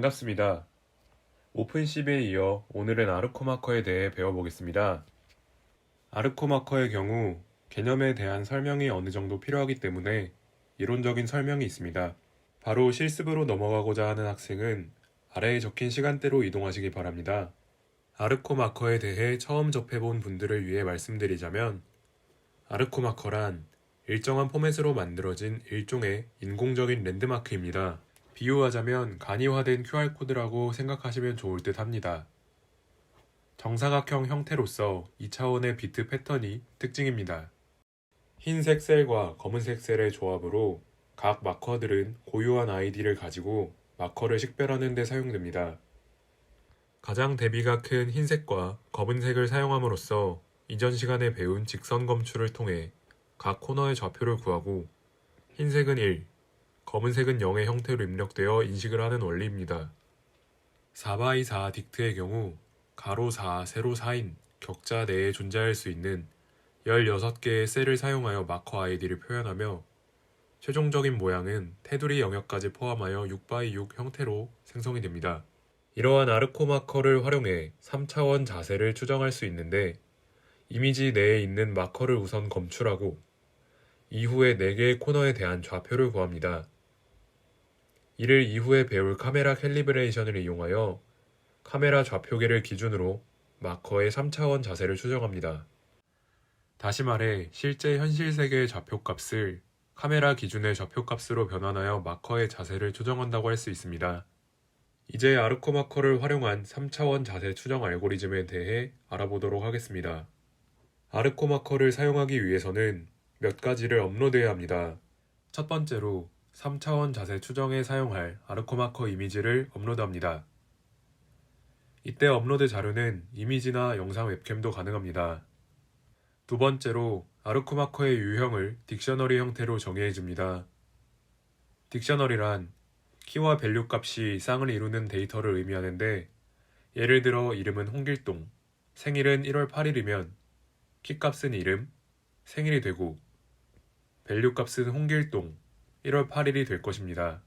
반갑습니다. 오픈CV에 이어 오늘은 아르코마커에 대해 배워보겠습니다. 아르코마커의 경우 개념에 대한 설명이 어느 정도 필요하기 때문에 이론적인 설명이 있습니다. 바로 실습으로 넘어가고자 하는 학생은 아래에 적힌 시간대로 이동하시기 바랍니다. 아르코마커에 대해 처음 접해본 분들을 위해 말씀드리자면 아르코마커란 일정한 포맷으로 만들어진 일종의 인공적인 랜드마크입니다. 비유하자면 간이화된 QR코드라고 생각하시면 좋을 듯 합니다. 정사각형 형태로서 2차원의 비트 패턴이 특징입니다. 흰색 셀과 검은색 셀의 조합으로 각 마커들은 고유한 아이디를 가지고 마커를 식별하는 데 사용됩니다. 가장 대비가 큰 흰색과 검은색을 사용함으로써 이전 시간에 배운 직선 검출을 통해 각 코너의 좌표를 구하고 흰색은 1, 검은색은 0의 형태로 입력되어 인식을 하는 원리입니다. 4x4 딕트의 경우 가로 4, 세로 4인 격자 내에 존재할 수 있는 16개의 셀을 사용하여 마커 아이디를 표현하며 최종적인 모양은 테두리 영역까지 포함하여 6x6 형태로 생성이 됩니다. 이러한 아르코 마커를 활용해 3차원 자세를 추정할 수 있는데 이미지 내에 있는 마커를 우선 검출하고 이후에 4개의 코너에 대한 좌표를 구합니다. 이를 이후에 배울 카메라 캘리브레이션을 이용하여 카메라 좌표계를 기준으로 마커의 3차원 자세를 추정합니다. 다시 말해 실제 현실 세계의 좌표값을 카메라 기준의 좌표값으로 변환하여 마커의 자세를 추정한다고 할 수 있습니다. 이제 아르코 마커를 활용한 3차원 자세 추정 알고리즘에 대해 알아보도록 하겠습니다. 아르코 마커를 사용하기 위해서는 몇 가지를 업로드해야 합니다. 첫 번째로 3차원 자세 추정에 사용할 아르코 마커 이미지를 업로드합니다. 이때 업로드 자료는 이미지나 영상 웹캠도 가능합니다. 두 번째로 아르코 마커의 유형을 딕셔너리 형태로 정의해줍니다. 딕셔너리란 키와 밸류 값이 쌍을 이루는 데이터를 의미하는데 예를 들어 이름은 홍길동, 생일은 1월 8일이면 키 값은 이름, 생일이 되고 밸류 값은 홍길동, 1월 8일이 될 것입니다.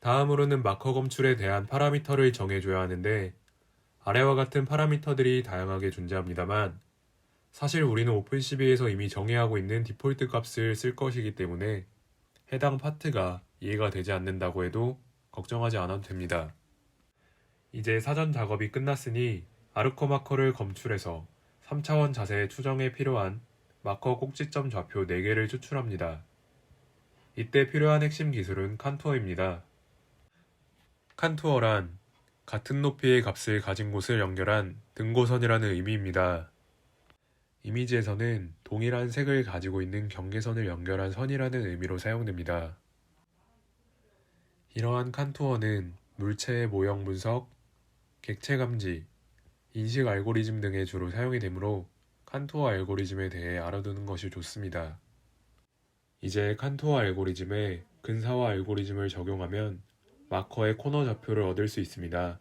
다음으로는 마커 검출에 대한 파라미터를 정해줘야 하는데 아래와 같은 파라미터들이 다양하게 존재합니다만 사실 우리는 오픈CV에서 이미 정의하고 있는 디폴트 값을 쓸 것이기 때문에 해당 파트가 이해가 되지 않는다고 해도 걱정하지 않아도 됩니다. 이제 사전 작업이 끝났으니 아르코 마커를 검출해서 3차원 자세 추정에 필요한 마커 꼭지점 좌표 4개를 추출합니다. 이때 필요한 핵심 기술은 칸투어입니다. 칸투어란 같은 높이의 값을 가진 곳을 연결한 등고선이라는 의미입니다. 이미지에서는 동일한 색을 가지고 있는 경계선을 연결한 선이라는 의미로 사용됩니다. 이러한 칸투어는 물체의 모형 분석, 객체 감지, 인식 알고리즘 등에 주로 사용이 되므로 칸투어 알고리즘에 대해 알아두는 것이 좋습니다. 이제 칸투어 알고리즘에 근사화 알고리즘을 적용하면 마커의 코너 좌표를 얻을 수 있습니다.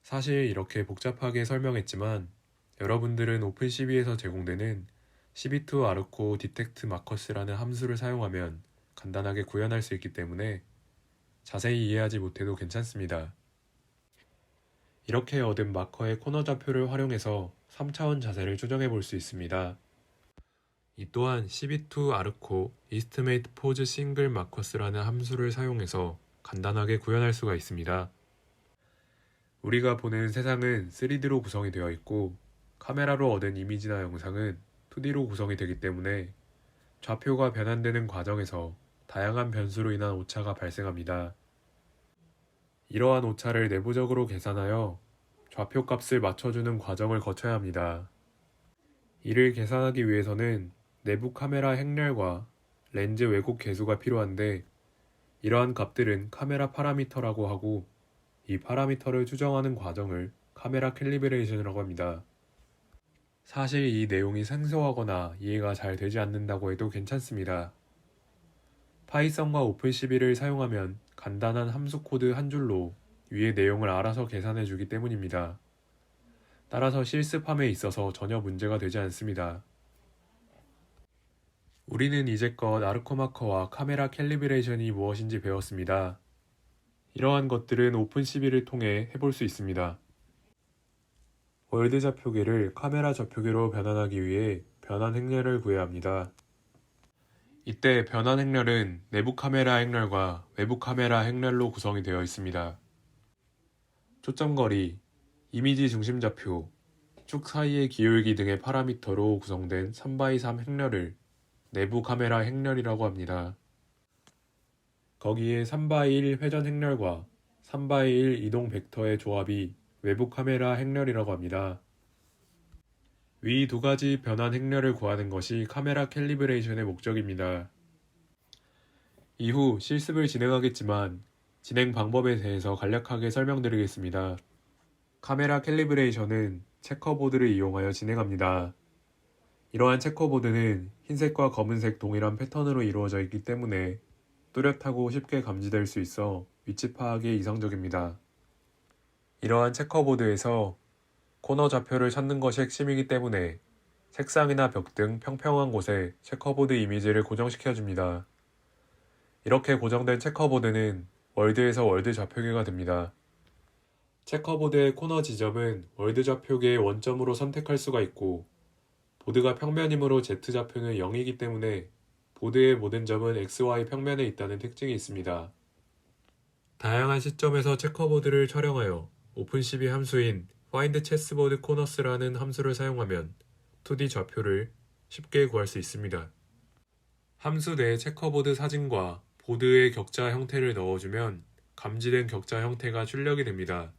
사실 이렇게 복잡하게 설명했지만 여러분들은 오픈CV에서 제공되는 CB2 아르코 디텍트 마커스라는 함수를 사용하면 간단하게 구현할 수 있기 때문에 자세히 이해하지 못해도 괜찮습니다. 이렇게 얻은 마커의 코너 좌표를 활용해서 3차원 자세를 추정해 볼 수 있습니다. 이 또한 CB2 아르코 이스트메이트 포즈 싱글 마커스라는 함수를 사용해서 간단하게 구현할 수가 있습니다. 우리가 보는 세상은 3D로 구성이 되어 있고 카메라로 얻은 이미지나 영상은 2D로 구성이 되기 때문에 좌표가 변환되는 과정에서 다양한 변수로 인한 오차가 발생합니다. 이러한 오차를 내부적으로 계산하여 좌표 값을 맞춰주는 과정을 거쳐야 합니다. 이를 계산하기 위해서는 내부 카메라 행렬과 렌즈 왜곡 계수가 필요한데 이러한 값들은 카메라 파라미터라고 하고 이 파라미터를 추정하는 과정을 카메라 캘리브레이션이라고 합니다. 사실 이 내용이 생소하거나 이해가 잘 되지 않는다고 해도 괜찮습니다. 파이썬과 오픈CV를 사용하면 간단한 함수 코드 한 줄로 위의 내용을 알아서 계산해 주기 때문입니다. 따라서 실습함에 있어서 전혀 문제가 되지 않습니다. 우리는 이제껏 아르코 마커와 카메라 캘리브레이션이 무엇인지 배웠습니다. 이러한 것들은 오픈12를 통해 해볼 수 있습니다. 월드 좌표계를 카메라 좌표계로 변환하기 위해 변환 행렬을 구해야 합니다. 이때 변환 행렬은 내부 카메라 행렬과 외부 카메라 행렬로 구성이 되어 있습니다. 초점거리, 이미지 중심 좌표, 축 사이의 기울기 등의 파라미터로 구성된 3x3 행렬을 내부 카메라 행렬이라고 합니다. 거기에 3x1 회전 행렬과 3x1 이동 벡터의 조합이 외부 카메라 행렬이라고 합니다. 위 두 가지 변환 행렬을 구하는 것이 카메라 캘리브레이션의 목적입니다. 이후 실습을 진행하겠지만 진행 방법에 대해서 간략하게 설명드리겠습니다. 카메라 캘리브레이션은 체커보드를 이용하여 진행합니다. 이러한 체커보드는 흰색과 검은색 동일한 패턴으로 이루어져 있기 때문에 뚜렷하고 쉽게 감지될 수 있어 위치 파악에 이상적입니다. 이러한 체커보드에서 코너 좌표를 찾는 것이 핵심이기 때문에 색상이나 벽 등 평평한 곳에 체커보드 이미지를 고정시켜줍니다. 이렇게 고정된 체커보드는 월드에서 월드 좌표계가 됩니다. 체커보드의 코너 지점은 월드 좌표계의 원점으로 선택할 수가 있고 보드가 평면이므로 Z좌표는 0이기 때문에 보드의 모든 점은 XY 평면에 있다는 특징이 있습니다. 다양한 시점에서 체커보드를 촬영하여 오픈12 함수인 find chessboard corners라는 함수를 사용하면 2D 좌표를 쉽게 구할 수 있습니다. 함수 내에 체커보드 사진과 보드의 격자 형태를 넣어주면 감지된 격자 형태가 출력이 됩니다.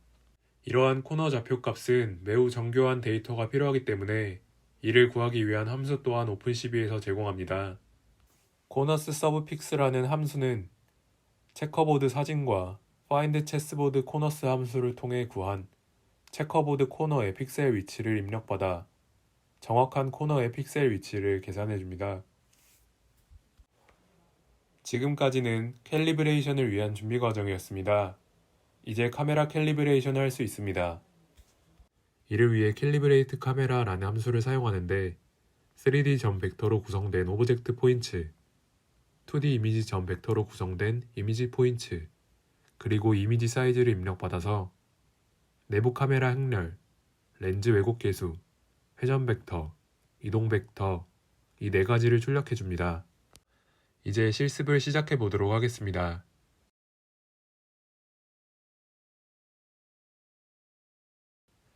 이러한 코너 좌표 값은 매우 정교한 데이터가 필요하기 때문에 이를 구하기 위한 함수 또한 오픈12에서 제공합니다. 코너스 서브픽스라는 함수는 체커보드 사진과 find chessboard corners 함수를 통해 구한 체커보드 코너의 픽셀 위치를 입력받아 정확한 코너의 픽셀 위치를 계산해줍니다. 지금까지는 캘리브레이션을 위한 준비 과정이었습니다. 이제 카메라 캘리브레이션을 할 수 있습니다. 이를 위해 캘리브레이트 카메라라는 함수를 사용하는데 3D 점 벡터로 구성된 오브젝트 포인트, 2D 이미지 점 벡터로 구성된 이미지 포인트, 그리고 이미지 사이즈를 입력받아서 내부 카메라 행렬, 렌즈 왜곡 계수, 회전 벡터, 이동 벡터 이 네 가지를 출력해 줍니다. 이제 실습을 시작해 보도록 하겠습니다.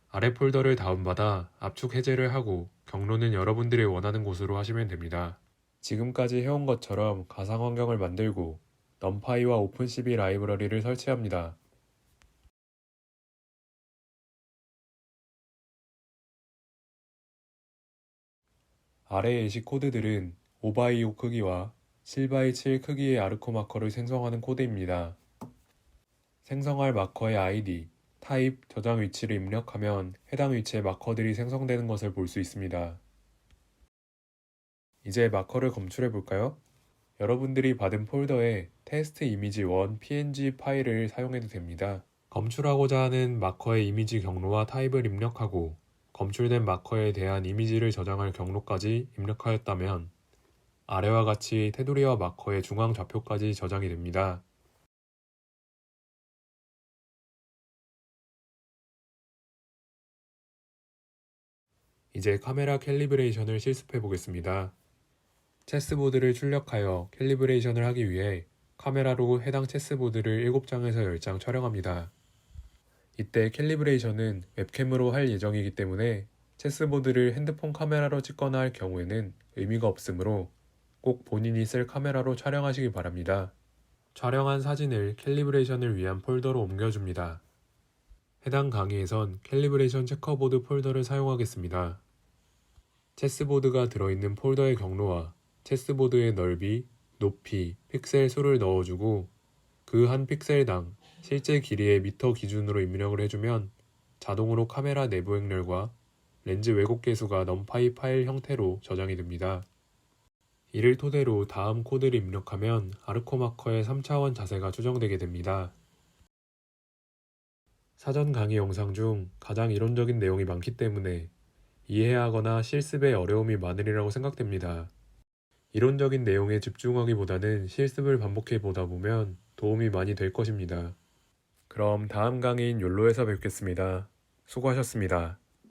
아래 폴더를 다운받아 압축 해제를 하고 경로는 여러분들이 원하는 곳으로 하시면 됩니다. 지금까지 해온 것처럼 가상 환경을 만들고 넘파이와 오픈12 라이브러리를 설치합니다. 아래 예시 코드들은 5x5 크기와 7x7 크기의 아르코 마커를 생성하는 코드입니다. 생성할 마커의 아이디, 타입, 저장 위치를 입력하면 해당 위치의 마커들이 생성되는 것을 볼 수 있습니다. 이제 마커를 검출해 볼까요? 여러분들이 받은 폴더에 테스트 이미지 1 png 파일을 사용해도 됩니다. 검출하고자 하는 마커의 이미지 경로와 타입을 입력하고 검출된 마커에 대한 이미지를 저장할 경로까지 입력하였다면 아래와 같이 테두리와 마커의 중앙 좌표까지 저장이 됩니다. 이제 카메라 캘리브레이션을 실습해 보겠습니다. 체스보드를 출력하여 캘리브레이션을 하기 위해 카메라로 해당 체스보드를 7장에서 10장 촬영합니다. 이때 캘리브레이션은 웹캠으로 할 예정이기 때문에 체스보드를 핸드폰 카메라로 찍거나 할 경우에는 의미가 없으므로 꼭 본인이 쓸 카메라로 촬영하시기 바랍니다. 촬영한 사진을 캘리브레이션을 위한 폴더로 옮겨줍니다. 해당 강의에선 캘리브레이션 체커보드 폴더를 사용하겠습니다. 체스보드가 들어있는 폴더의 경로와 체스보드의 넓이, 높이, 픽셀 수를 넣어주고 그 한 픽셀당 실제 길이의 미터 기준으로 입력을 해주면 자동으로 카메라 내부 행렬과 렌즈 왜곡 계수가 넘파이 파일 형태로 저장이 됩니다. 이를 토대로 다음 코드를 입력하면 아르코 마커의 3차원 자세가 추정되게 됩니다. 사전 강의 영상 중 가장 이론적인 내용이 많기 때문에 이해하거나 실습에 어려움이 많으리라고 생각됩니다. 이론적인 내용에 집중하기보다는 실습을 반복해 보다 보면 도움이 많이 될 것입니다. 그럼 다음 강의인 욜로에서 뵙겠습니다. 수고하셨습니다.